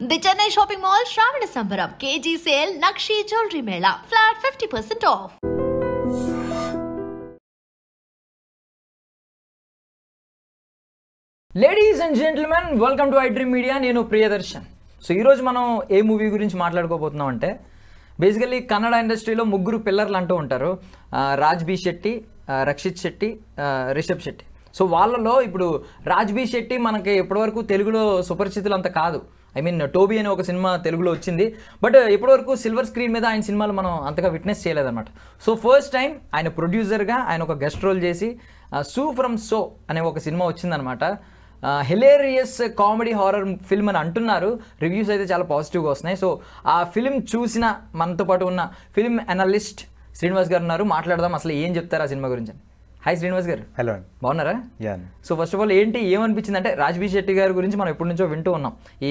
The Chennai Shopping Mall Shravana Sambaram KG Sale Nakshi Jewelry Mela Flat 50% off. Ladies and gentlemen, welcome to iDream media. నేను Priyadarshan. So ఈరోజు మనం ఏ movie గురించి మాట్లాడుకోబోతున్నాం అంటే, basically Kannada ఇండస్ట్రీలో ముగ్గురు పిల్లర్లు అంటూ ఉంటారు. రాజ్బీ శెట్టి, రక్షిత్ శెట్టి, రిషబ్ శెట్టి. సో వాళ్ళలో ఇప్పుడు రాజ్బీ శెట్టి మనకి ఇప్పటివరకు తెలుగులో సుపరిచితులు అంత కాదు. ఐ మీన్ టోబీ అనే ఒక సినిమా తెలుగులో వచ్చింది, బట్ ఇప్పటివరకు సిల్వర్ స్క్రీన్ మీద ఆయన సినిమాలు మనం అంతగా విట్నెస్ చేయలేదన్నమాట. సో ఫస్ట్ టైం ఆయన ప్రొడ్యూసర్గా ఆయన ఒక గెస్ట్ రోల్ చేసి సూ ఫ్రమ్ సో అనే ఒక సినిమా వచ్చిందనమాట. హిలేరియస్ కామెడీ హారర్ ఫిల్మ్ అని అంటున్నారు. రివ్యూస్ అయితే చాలా పాజిటివ్గా వస్తున్నాయి. సో ఆ ఫిల్మ్ చూసిన మనతో పాటు ఉన్న ఫిల్మ్ అనలిస్ట్ శ్రీనివాస్ గారు ఉన్నారు. మాట్లాడదాం అసలు ఏం చెప్తారు ఆ సినిమా గురించి. హాయ్ శ్రీనివాస్ గారు. హలో అండి. బాగున్నారా? సో ఫస్ట్ ఆఫ్ ఆల్ ఏమనిపించింది అంటే, రాజ్బీ శెట్టి గారి గురించి మనం ఎప్పటి నుంచో వింటూ ఉన్నాం. ఈ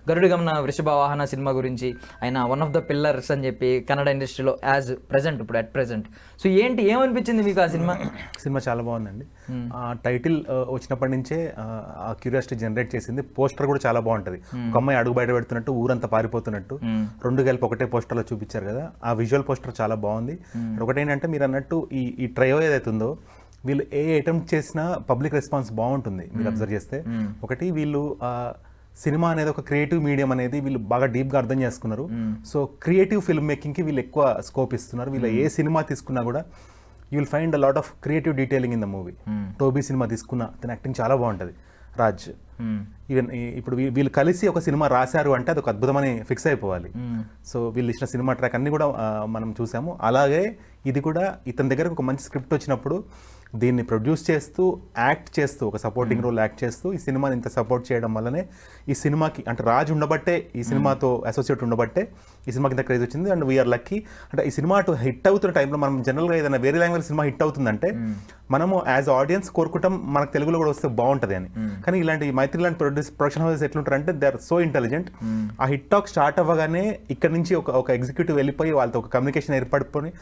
గరుడు గమన వృషభ వాహన సినిమా గురించి ఆయన వన్ ఆఫ్ ద పిల్లర్స్ అని చెప్పి కన్నడ ఇండస్ట్రీలో యాజ్ ప్రెజెంట్, ఇప్పుడు అట్ ప్రెజెంట్. సో ఏమనిపించింది మీకు ఆ సినిమా? సినిమా చాలా బాగుందండి. ఆ టైటిల్ వచ్చినప్పటి నుంచే ఆ క్యూరియాసిటీ జనరేట్ చేసింది. పోస్టర్ కూడా చాలా బాగుంటుంది. ఒక అమ్మాయి అడుగు బయట పెడుతున్నట్టు, ఊరంతా పారిపోతున్నట్టు, రెండు కలిపి ఒకటే పోస్టర్లో చూపించారు కదా. ఆ విజువల్ పోస్టర్ చాలా బాగుంది. ఒకటేంటంటే మీరు అన్నట్టు ఈ ట్రయో ఏదైతే ఉందో, వీళ్ళు ఏ అటెంప్ట్ చేసినా పబ్లిక్ రెస్పాన్స్ బాగుంటుంది. మీరు అబ్జర్వ్ చేస్తే ఒకటి, వీళ్ళు సినిమా అనేది ఒక క్రియేటివ్ మీడియం అనేది వీళ్ళు బాగా డీప్గా అర్థం చేసుకున్నారు. సో క్రియేటివ్ ఫిల్మ్ మేకింగ్కి వీళ్ళు ఎక్కువ స్కోప్ ఇస్తున్నారు. వీళ్ళు ఏ సినిమా తీసుకున్నా కూడా you will find a lot of creative detailing in the movie. Toby cinema తీసుకున్నా తన యాక్టింగ్ చాలా బాగుంటుంది. రాజ్ ఈవెన్ ఇప్పుడు వీళ్ళు కలిసి ఒక సినిమా రాశారు అంటే అది ఒక అద్భుతమని ఫిక్స్ అయిపోవాలి. సో వీళ్ళు ఇచ్చిన సినిమా ట్రాక్ అన్ని కూడా మనం చూసాము. అలాగే ఇది కూడా ఇతని దగ్గరకు ఒక మంచి స్క్రిప్ట్ వచ్చినప్పుడు దీన్ని ప్రొడ్యూస్ చేస్తూ, యాక్ట్ చేస్తూ, ఒక సపోర్టింగ్ రోల్ యాక్ట్ చేస్తూ ఈ సినిమాని ఇంత సపోర్ట్ చేయడం వల్లనే ఈ సినిమాకి, అంటే రాజ్ ఉండబట్టే, ఈ సినిమాతో అసోసియేట్ ఉండబట్టే ఈ సినిమాకి ఇంత క్రేజ్ వచ్చింది. And we're lucky. అంటే ఈ సినిమా అటు హిట్ అవుతున్న టైంలో మనం జనరల్గా ఏదైనా వేరే లాంగ్వేజ్ సినిమా హిట్ అవుతుందంటే మనము యాజ్ ఆడియన్స్ కోరుకుంటాం మనకు తెలుగులో కూడా వస్తే బాగుంటుంది అని. కానీ ఇలాంటి మైత్రి లాంటి ప్రొడక్షన్ హౌసెస్ ఎట్లుంటారంటే దే ఆర్ సో ఇంటెలిజెంట్. ఆ హిట్ టాక్ స్టార్ట్ అవ్వగానే ఇక్కడ నుంచి ఒక ఎగ్జిక్యూటివ్ వెళ్ళిపోయి వాళ్ళతో ఒక కమ్యూనికేషన్ ఏర్పడుకొని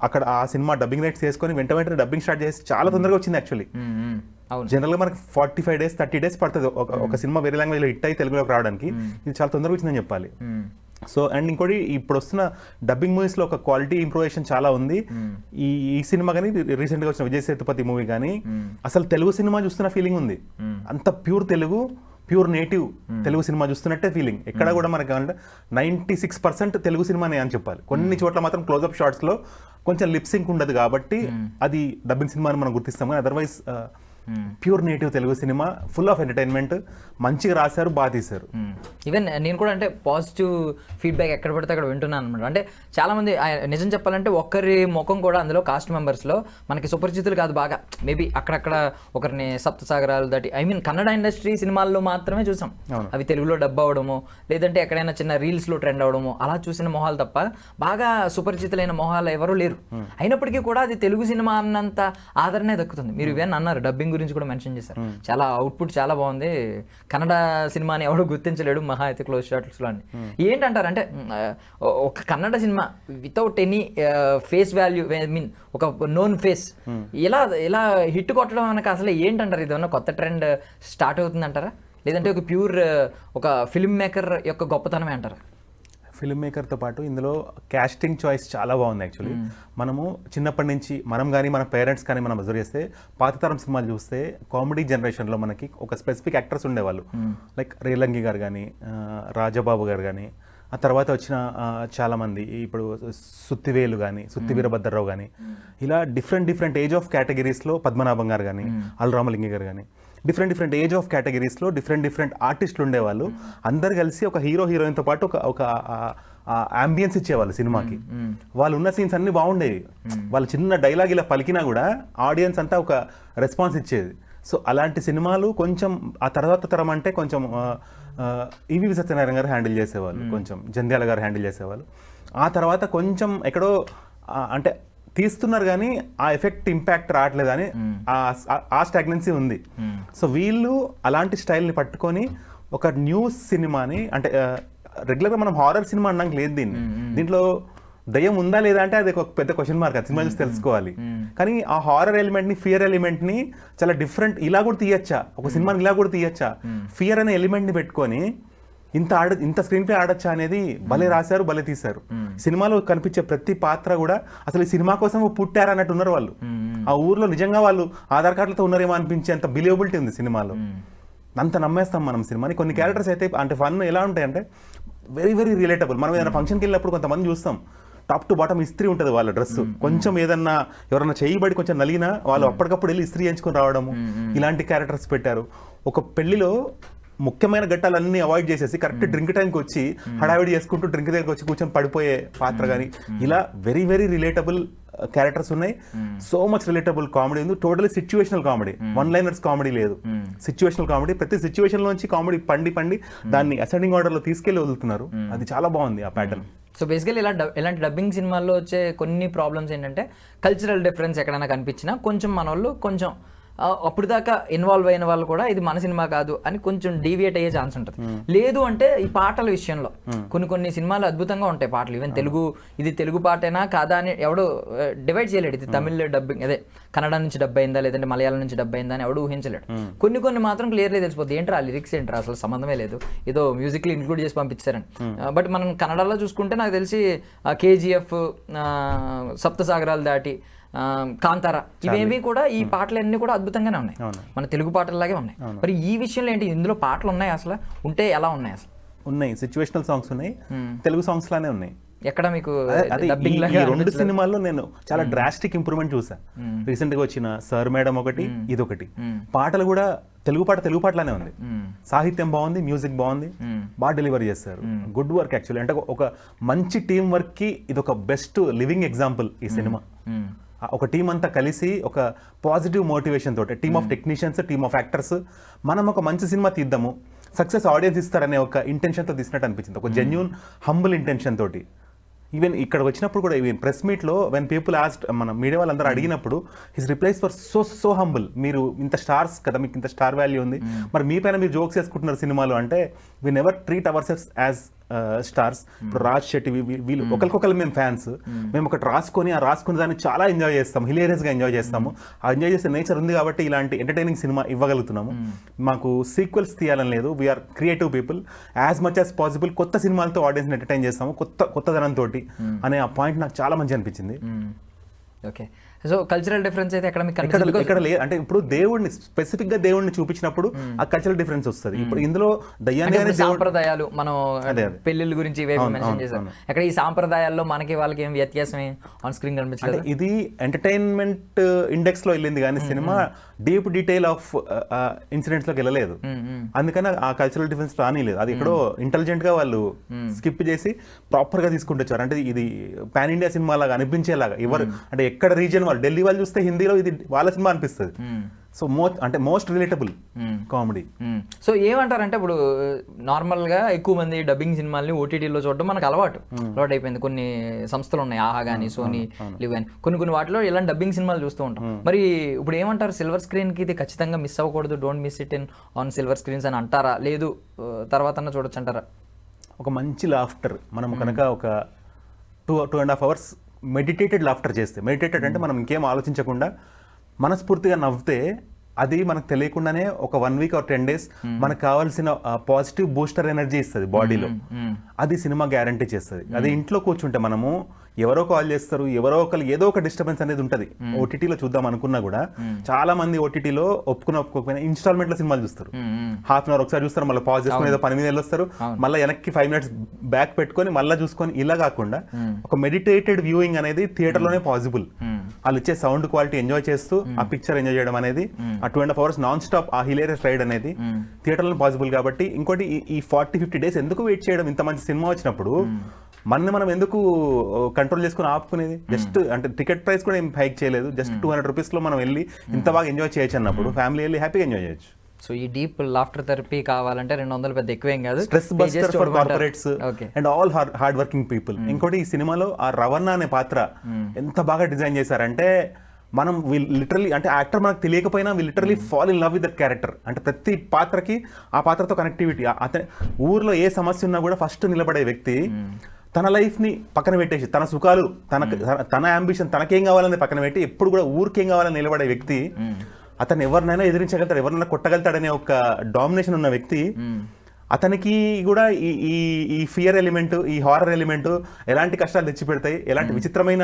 అక్కడ ఆ సినిమా డబ్బింగ్ రైట్స్ చేసుకొని వెంటనే డబ్బింగ్ స్టార్ట్ చేసి చాలా తొందరగా వచ్చింది. యాక్చువల్లీ జనరల్గా మనకి 45 days 30 days పడుతుంది ఒక సినిమా వేరే లాంగ్వేజ్లో హిట్ అయ్యి తెలుగులోకి రావడానికి. ఇది చాలా తొందరగా వచ్చిందని చెప్పాలి. సో అండ్ ఇంకోటి, ఇప్పుడు వస్తున్న డబ్బింగ్ మూవీస్లో ఒక క్వాలిటీ ఇంప్రూవేషన్ చాలా ఉంది. ఈ సినిమా కానీ రీసెంట్గా వచ్చిన విజయ్ సేతుపతి మూవీ కానీ అసలు తెలుగు సినిమా చూస్తున్న ఫీలింగ్ ఉంది. అంత pure Telugu, pure native Telugu cinema చూస్తున్నట్టే ఫీలింగ్. ఎక్కడ కూడా మనకి అంటే 96% తెలుగు సినిమానే అని చెప్పాలి. కొన్ని చోట్ల మాత్రం క్లోజ్అప్ షాట్స్లో కొంచెం లిప్సింక్ ఉండదు కాబట్టి అది డబ్బింగ్ సినిమా అని మనం గుర్తిస్తాం. కానీ otherwise pure native Telugu cinema, full of entertainment, మంచిగా రాశారు, బాగా తీశారు. ఈవెన్ నేను కూడా అంటే పాజిటివ్ ఫీడ్బ్యాక్ ఎక్కడ పడితే అక్కడ వింటున్నాను అనమాట. అంటే చాలామంది నిజం చెప్పాలంటే ఒక్కరి ముఖం కూడా అందులో కాస్ట్ మెంబర్స్లో మనకి సుపరిచితులు కాదు. బాగా మేబీ అక్కడక్కడ ఒకరిని సప్తసాగరాలు దాటి, ఐ మీన్ కన్నడ ఇండస్ట్రీ సినిమాల్లో మాత్రమే చూసాం. అవి తెలుగులో డబ్ అవ్వడము, లేదంటే ఎక్కడైనా చిన్న రీల్స్లో ట్రెండ్ అవ్వడము, అలా చూసిన మొహాలు తప్ప బాగా సుపరిచితులైన మొహాలు ఎవరూ లేరు. అయినప్పటికీ కూడా అది తెలుగు సినిమా అన్నంత ఆదరణ దక్కుతుంది. మీరు ఇవన్నీ అన్నారు, డబ్బింగ్ గురించి కూడా మెన్షన్ చేశారు. చాలా అవుట్పుట్ చాలా బాగుంది. కన్నడ సినిమాని ఎవడో గుర్తించలేడు మహా అయితే క్లోజ్ షాట్స్లో అని. ఏంటంటారు అంటే, ఒక Kannada cinema without any face value, I mean ఒక నోన్ ఫేస్ ఇలా హిట్ కొట్టడం మనకు అసలు ఏంటంటారు? ఇది ఏమన్నా కొత్త ట్రెండ్ స్టార్ట్ అవుతుంది అంటారా, లేదంటే ఒక ప్యూర్ ఒక ఫిల్మ్ మేకర్ యొక్క గొప్పతనమే అంటారా? ఫిల్మ్ మేకర్తో పాటు ఇందులో క్యాస్టింగ్ చాయిస్ చాలా బాగుంది. యాక్చువల్లీ మనము చిన్నప్పటి నుంచి మనం కానీ మన పేరెంట్స్ కానీ మనం అబ్జర్వ్ చేస్తే, పాతతరం సినిమాలు చూస్తే కామెడీ జనరేషన్లో మనకి ఒక స్పెసిఫిక్ యాక్టర్స్ ఉండేవాళ్ళు. లైక్ రేలంగి గారు కానీ, రాజబాబు గారు కానీ, ఆ తర్వాత వచ్చిన చాలామంది, ఇప్పుడు సుత్తివేలు కానీ, సుత్తి వీరభద్రరావు కానీ, ఇలా డిఫరెంట్ ఏజ్ ఆఫ్ కేటగిరీస్లో పద్మనాభం గారు కానీ, అల్రామలింగి గారు కానీ, డిఫరెంట్ ఏజ్ ఆఫ్ కేటగిరీస్లో డిఫరెంట్ ఆర్టిస్టులు ఉండేవాళ్ళు. అందరు కలిసి ఒక హీరోయిన్తో పాటు ఒక అంబియన్స్ ఇచ్చేవాళ్ళు సినిమాకి. వాళ్ళు ఉన్న సీన్స్ అన్ని బాగుండేవి. వాళ్ళు చిన్న డైలాగ్ ఇలా పలికినా కూడా ఆడియన్స్ అంతా ఒక రెస్పాన్స్ ఇచ్చేది. సో అలాంటి సినిమాలు కొంచెం ఆ తర్వాత తరం అంటే కొంచెం ఈవీవి సత్యనారాయణ గారు హ్యాండిల్ చేసేవాళ్ళు, కొంచెం జంధ్యాల గారు హ్యాండిల్ చేసేవాళ్ళు. ఆ తర్వాత కొంచెం ఎక్కడో అంటే తీస్తున్నారు కానీ ఆ ఎఫెక్ట్ ఇంపాక్ట్ రావట్లేదు అని ఆ స్టాగ్నెన్సీ ఉంది. సో వీళ్ళు అలాంటి స్టైల్ని పట్టుకొని ఒక న్యూస్ సినిమాని, అంటే రెగ్యులర్గా మనం హారర్ సినిమా అనడానికి లేదు దీంట్లో దయ్యం ఉందా లేదా అంటే అది ఒక పెద్ద క్వశ్చన్ మార్క్. అది సినిమా చూసి తెలుసుకోవాలి. కానీ ఆ హారర్ ఎలిమెంట్ని, ఫియర్ ఎలిమెంట్ని చాలా డిఫరెంట్ ఇలా కూడా తీయచ్చా, ఒక సినిమాని ఇలా కూడా తీయచ్చా, ఫియర్ అనే ఎలిమెంట్ని పెట్టుకొని ఇంత స్క్రీన్ ప్లే ఆడొచ్చా అనేది భలే రాశారు, భలే తీశారు. సినిమాలో కనిపించే ప్రతి పాత్ర కూడా అసలు ఈ సినిమా కోసం పుట్టారు అన్నట్టు ఉన్నారు వాళ్ళు. ఆ ఊర్లో నిజంగా వాళ్ళు ఆధార్ కార్డులతో ఉన్నారేమో అనిపించే అంత బిలీవబిలిటీ ఉంది సినిమాలో. అంత నమ్మేస్తాం మనం సినిమాని. కొన్ని క్యారెక్టర్స్ అయితే అంటే ఫన్ ఎలా ఉంటాయంటే వెరీ వెరీ రిలేటబుల్. మనం ఏదైనా ఫంక్షన్కి వెళ్ళినప్పుడు కొంతమంది చూస్తాం టాప్ టు బాటమ్ ఇస్త్రీ ఉంటుంది వాళ్ళ డ్రెస్. కొంచెం ఏదన్నా ఎవరన్నా చేయబడి కొంచెం నలిగినా వాళ్ళు అప్పటికప్పుడు వెళ్ళి ఇస్త్రీ చేయించుకొని రావడము, ఇలాంటి క్యారెక్టర్స్ పెట్టారు. ఒక పెళ్లిలో ముఖ్యమైన ఘట్టాలన్నీ అవాయిడ్ చేసేసి కరెక్ట్ డ్రింక్ టైంకి వచ్చి హడావిడి చేసుకుంటూ డ్రింక్ దగ్గరికి వచ్చి కూర్చొని పడిపోయే పాత్ర కానీ, ఇలా వెరీ వెరీ రిలేటబుల్ క్యారెక్టర్స్ ఉన్నాయి. సో మచ్ రిలేటబుల్ కామెడీ ఉంది. Totally situational comedy, one liners comedy లేదు, సిచ్యువేషనల్ కామెడీ. ప్రతి సిచ్యువేషన్ లోంచి కామెడీ పండి దాన్ని అసెండింగ్ ఆర్డర్ లో తీసుకెళ్లి వదులుతున్నారు. అది చాలా బాగుంది ఆ ప్యాటర్న్. సో బేసికలీ ఇలాంటి డబ్బింగ్ సినిమాల్లో వచ్చే కొన్ని ప్రాబ్లమ్స్ ఏంటంటే కల్చరల్ డిఫరెన్స్ ఎక్కడైనా కనిపించినా కొంచెం మన వాళ్ళు కొంచెం అప్పుడు దాకా ఇన్వాల్వ్ అయిన వాళ్ళు కూడా ఇది మన సినిమా కాదు అని కొంచెం డీవియేట్ అయ్యే ఛాన్స్ ఉంటుంది. లేదు అంటే ఈ పాటల విషయంలో కొన్ని సినిమాలు అద్భుతంగా ఉంటాయి పాటలు. ఈవెన్ ఇది తెలుగు పాటేనా కాదా అని ఎవడు డివైడ్ చేయలేడు. ఇది తమిళ్ డబ్బింగ్ అదే కన్నడ నుంచి డబ్బు అయిందా లేదంటే మలయాళం నుంచి డబ్బు అయిందా అని ఎవడు ఊహించలేడు. కొన్ని మాత్రం క్లియర్లీ తెలిసిపోతుంది ఏంట్రా లిరిక్స్ ఏంట్రా అసలు సంబంధమే లేదు, ఏదో మ్యూజిక్లో ఇంక్లూడ్ చేసి పంపించారని. బట్ మనం కన్నడలో చూసుకుంటే నాకు తెలిసి KGF, సప్తసాగరాలు దాటి, కాంతారా ఇవేవి కూడా ఈ పాటలన్నీ కూడా అద్భుతంగానే ఉన్నాయి, మన తెలుగు పాటలలాగే ఉన్నాయి. మరి ఈ విషయంలో ఏంటి ఇందులో పాటలు ఉన్నాయి అసలు ఉంటే ఎలా ఉన్నాయి? అసలు ఉన్నాయి, సిచ్యువేషనల్ సాంగ్స్ ఉన్నాయి, తెలుగు సాంగ్స్ లానే ఉన్నాయి. ఎక్కడ మీకు రెండు సినిమాల్లో నేను చాలా డ్రాస్టిక్ ఇంప్రూవ్మెంట్ చూసాను. రీసెంట్ గా వచ్చిన సర్ మేడం ఒకటి, ఇదొకటి. పాటలు కూడా తెలుగు పాటలానే ఉంది. సాహిత్యం బాగుంది, మ్యూజిక్ బాగుంది, బాగా డెలివరీ చేస్తారు. Good work actually. అంటే ఒక మంచి టీం వర్క్ కి ఇది ఒక బెస్ట్ లివింగ్ ఎగ్జాంపుల్ ఈ సినిమా. ఒక టీం అంతా కలిసి ఒక పాజిటివ్ మోటివేషన్ తోటి, team of technicians, team of actors, మనం ఒక మంచి సినిమా తీద్దాము, సక్సెస్ ఆడియన్స్ ఇస్తారనే ఒక ఇంటెన్షన్తో తీసినట్టు అనిపించింది. ఒక జెన్యూన్ హంబుల్ ఇంటెన్షన్ తోటి. ఈవెన్ ఇక్కడ వచ్చినప్పుడు కూడా ఈవెన్ ప్రెస్ మీట్లో వెన్ పీపుల్ ఆస్క్డ్, మన మీడియా వాళ్ళందరూ అడిగినప్పుడు his replies for so humble. మీరు ఇంత స్టార్స్ కదా, మీకు ఇంత స్టార్ వాల్యూ ఉంది, మరి మీ పైన మీరు జోక్స్ వేసుకుంటున్నారు సినిమాలో అంటే, we never treat ourselves as stars. ఇప్పుడు రాజ్ శెట్టి వీళ్ళు ఒకరికొకరు మేము ఫ్యాన్స్, మేము ఒకటి రాసుకుని దాన్ని చాలా ఎంజాయ్ చేస్తాము, హిలేరియస్గా ఎంజాయ్ చేస్తాము. ఆ ఎంజాయ్ చేసే నేచర్ ఉంది కాబట్టి ఇలాంటి ఎంటర్టైనింగ్ సినిమా ఇవ్వగలుగుతున్నాము. మాకు సీక్వెల్స్ తీయాలని లేదు, we're creative people. As much as possible కొత్త సినిమాలతో ఆడియన్స్ ఎంటర్టైన్ చేస్తాము, కొత్తదనంతో అనే ఆ పాయింట్ నాకు చాలా మంచి అనిపించింది. ఓకే, సో కల్చరల్ డిఫరెన్స్ అయితే ఎక్కడ ఇక్కడ లేదు. అంటే ఇప్పుడు దేవుడిని స్పెసిఫిక్ గా దేవుడిని చూపించినప్పుడు ఆ కల్చరల్ డిఫరెన్స్ వస్తుంది. ఇప్పుడు ఇందులో దయ్యాన్ని సాంప్రదాయాలు మనం పెళ్లిళ్ళ గురించి మెన్షన్ చేశాం. అక్కడ ఈ సాంప్రదాయాల్లో మనకి వాళ్ళకి ఏం వ్యత్యాసం ఆన్ స్క్రీన్ కనిపించలేదు. ఇది ఎంటర్టైన్మెంట్ ఇండెక్స్ లో వెళ్ళింది కానీ cinema deep detail of incidents లోకి వెళ్ళలేదు. అందుకని ఆ కల్చరల్ డిఫరెన్స్ రానిలేదు. అది ఎక్కడో ఇంటెలిజెంట్ గా వాళ్ళు స్కిప్ చేసి ప్రాపర్ గా తీసుకుంటొచ్చారు. అంటే ఇది పాన్ ఇండియా సినిమా లాగా అనిపించేలాగా, ఎవరు అంటే ఎక్కడ రీజన్ వాళ్ళు, ఢిల్లీ వాళ్ళు చూస్తే హిందీలో ఇది వాళ్ళ సినిమా అనిపిస్తుంది. So most relatable comedy. So ఏమంటారంటే ఇప్పుడు నార్మల్గా ఎక్కువ మంది డబ్బింగ్ సినిమాల్ని ఓటీటీలో చూడడం మనకు అలవాటు అయిపోయింది. కొన్ని సంస్థలు ఉన్నాయి, ఆహా కానీ, సోనీ లివ్ కానీ, కొన్ని వాటిలో ఇలాంటి డబ్బింగ్ సినిమాలు చూస్తూ ఉంటాం. మరి ఇప్పుడు ఏమంటారు, సిల్వర్ స్క్రీన్కి ఇది ఖచ్చితంగా మిస్ అవ్వకూడదు, don't miss it in on silver screens అని అంటారా, లేదు తర్వాత చూడొచ్చు అంటారా? ఒక మంచి లాఫ్టర్ మనం కనుక ఒక 2.5 hours మెడిటేటెడ్ లాఫ్టర్ చేస్తే, మెడిటేటెడ్ అంటే మనం ఇంకేం ఆలోచించకుండా మనస్ఫూర్తిగా నవ్వితే, అది మనకు తెలియకుండానే ఒక 1 week or 10 days మనకు కావాల్సిన పాజిటివ్ బూస్టర్ ఎనర్జీ ఇస్తుంది బాడీలో. అది సినిమా గ్యారంటీ చేస్తుంది. అది ఇంట్లో కూర్చుంటే మనము ఎవరో కాల్ చేస్తారు, ఎవరో ఒకరు ఏదో ఒక డిస్టర్బెన్స్ అనేది ఉంటుంది. ఓటీటీలో చూద్దాం అనుకున్నా కూడా చాలా మంది ఓటీటీలో ఒప్పుకోకపోయినా ఇన్స్టాల్మెంట్ లో సినిమాలు చూస్తారు. హాఫ్ అన్ అవర్ ఒకసారి చూస్తారు, మళ్ళీ పాజ్ చేసుకుని ఏదో పని మీద వెళ్ళొస్తారు, మళ్ళీ వెనక్కి 5 minutes బ్యాక్ పెట్టుకొని మళ్ళీ చూసుకొని. ఇలా కాకుండా ఒక మెడిటేటెడ్ వ్యూయింగ్ అనేది థియేటర్ లోనే పాసిబుల్. వాళ్ళు ఇచ్చే సౌండ్ క్వాలిటీ ఎంజాయ్ చేస్తూ ఆ పిక్చర్ ఎంజాయ్ చేయడం అనేది, ఆ 2.5 hours నాన్ స్టాప్ ఆ హిలేరియస్ రైడ్ అనేది థియేటర్ లో పాసిబుల్. కాబట్టి ఇంకోటి, ఈ 40-50 days ఎందుకు వెయిట్ చేయడం? ఇంత మంచి సినిమా వచ్చినప్పుడు మనం ఎందుకు కంట్రోల్ చేసుకుని ఆపుకునేది? జస్ట్ అంటే టికెట్ ప్రైస్ కూడా ఏం హైక్ చేయలేదు, జస్ట్ 200 rupees లో మనం వెళ్ళి ఇంత బాగా ఎంజాయ్ చేయొచ్చు అన్నప్పుడు ఫ్యామిలీ వెళ్ళి హ్యాపీగా ఎంజాయ్ చేయొచ్చు. సో ఈ డీప్ లాఫ్టర్ థెరపీ కావాలంటే 200 పెద్ద ఎక్కువేం కాదు. Stress buster for corporates and all hard working people. ఇంకోటి, ఈ సినిమాలో ఆ రవణ అనే పాత్ర ఎంత బాగా డిజైన్ చేశారంటే, మనం లిటరలీ అంటే యాక్టర్ మనకు తెలియకపోయినా we literally fall in love with that character. అంటే ప్రతి పాత్రకి ఆ పాత్రతో కనెక్టివిటీ. అతని ఊర్లో ఏ సమస్య ఉన్నా కూడా ఫస్ట్ నిలబడే వ్యక్తి, తన లైఫ్ని పక్కన పెట్టేసి, తన సుఖాలు, తన అంబిషన్, తనకేం కావాలని పక్కన పెట్టి ఎప్పుడు కూడా ఊరికేం కావాలని నిలబడే వ్యక్తి, అతను ఎవరినైనా ఎదిరించగలుగుతాడు, ఎవరినైనా కొట్టగలుగుతాడనే ఒక డామినేషన్ ఉన్న వ్యక్తి అతనికి కూడా ఈ ఫియర్ ఎలిమెంట్, ఈ హారర్ ఎలిమెంట్ ఎలాంటి కష్టాలు తెచ్చిపెడతాయి, ఎలాంటి విచిత్రమైన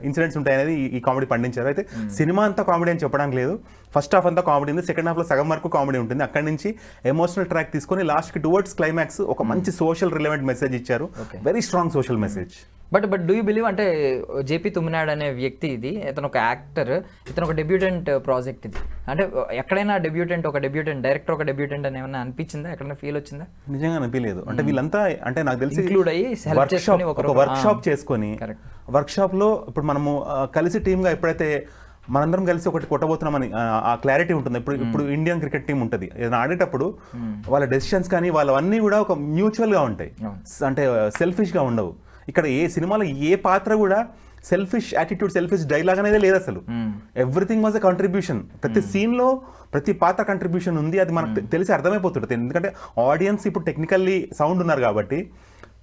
ఇన్సిడెంట్స్ ఉంటాయి అనేది ఈ కామెడీ పండించారు. అయితే సినిమా అంతా కామెడీ అని చెప్పడానికి లేదు. ఫస్ట్ హాఫ్ అంతా కామెడీ ఉంది, సెకండ్ హాఫ్లో సగం వరకు కామెడీ ఉంటుంది. అక్కడి నుంచి ఎమోషనల్ ట్రాక్ తీసుకొని లాస్ట్కి టువర్డ్స్ క్లైమాక్స్ ఒక మంచి సోషల్ రిలవెంట్ మెసేజ్ ఇచ్చారు. Very strong social message. But do you believe అంటే జేపీ తుమ్మినాడు అనే వ్యక్తి ఇది, ఇతను ఒక యాక్టర్, ఇతను ఒక డెబ్యూటెంట్ ప్రాజెక్ట్ ఇది, అంటే ఎక్కడైనా ఒక డెబ్యూటెంట్ డైరెక్టర్ ఒక డెబ్యూటెంట్ అని ఏమన్నా అనిపించిందా, ఎక్కడైనా ఫీల్ వచ్చిందా? నిజంగా అనిపించలేదు. అంటే వీళ్ళంతా అంటే నాకు తెలిసి ఇంక్లూడ్ అయ్యి ఒక వర్క్ షాప్ చేసుకొని, వర్క్ షాప్ లో ఇప్పుడు మనము కలిసి టీమ్ గా ఎప్పుడైతే మనందరం కలిసి ఒకటి కొట్టబోతున్నామని ఆ క్లారిటీ ఉంటుంది. ఇప్పుడు ఇండియన్ క్రికెట్ టీం ఉంటుంది, ఏదైనా ఆడేటప్పుడు వాళ్ళ డెసిషన్స్ కానీ వాళ్ళవన్నీ కూడా ఒక మ్యూచువల్ గా ఉంటాయి, అంటే సెల్ఫిష్ గా ఉండవు. ఇక్కడ ఏ సినిమాలో ఏ పాత్ర కూడా సెల్ఫిష్ యాటిట్యూడ్, సెల్ఫిష్ డైలాగ్ అనేది లేదు అసలు. Everything was a contribution. ప్రతి సీన్ లో ప్రతి పాత్ర కంట్రిబ్యూషన్ ఉంది. అది మనకు తెలిసి అర్థమైపోతుంది. ఎందుకంటే ఆడియన్స్ ఇప్పుడు టెక్నికల్లీ సౌండ్ ఉన్నారు కాబట్టి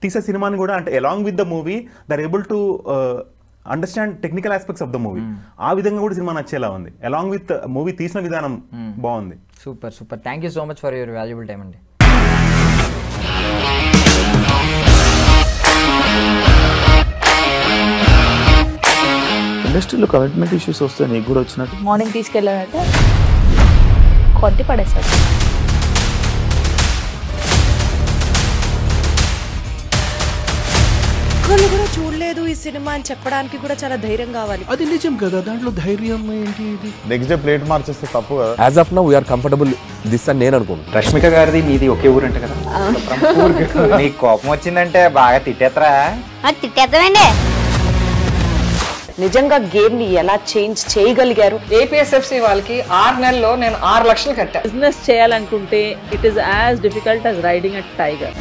తీసే సినిమాని కూడా అంటే along with the movie they're able to understand technical aspects of the movie. ఆ విధంగా కూడా సినిమా నచ్చేలా ఉంది. అలాంగ్ విత్ మూవీ తీసిన విధానం బాగుంది. Super super. Thank you so much for your valuable time అండి. ఇండస్ట్రీలో కమిట్మెంట్ ఇష్యూస్ వస్తే నీకు కూడా వచ్చినట్టు? మార్నింగ్ తీసుకెళ్ళాడంటే కొట్టి పడేస్తాడు. ఒక్కళ్ళు కూడా చూడలేదు ఈ సినిమా అని చెప్పడానికి కూడా చాలా ధైర్యం కావాలి. అది నిజం కదా, దాంట్లో ధైర్యం ఏంటి? ఇది నెక్స్ట్ డే ప్లేట్ మార్చేస్తే తప్పు కదా. As of now we're comfortable this అని నేను అనుకుంటున్నాను. రష్మిక గారిది మీది ఒకే ఊరు అంటే కదా? నీకు కోపం వచ్చిందంటే బాగా తిట్టేత్తరా? తిట్టేద్దామండి. నిజంగా గేమ్ ని ఎలా చేంజ్ చేయగలిగారు? ఏపీఎస్ఎఫ్సి వాళ్ళకి 6 నెలల్లో నేను 6 లక్షలు కట్టా. బిజినెస్ చేయాలనుకుంటే it is as difficult as riding a tiger.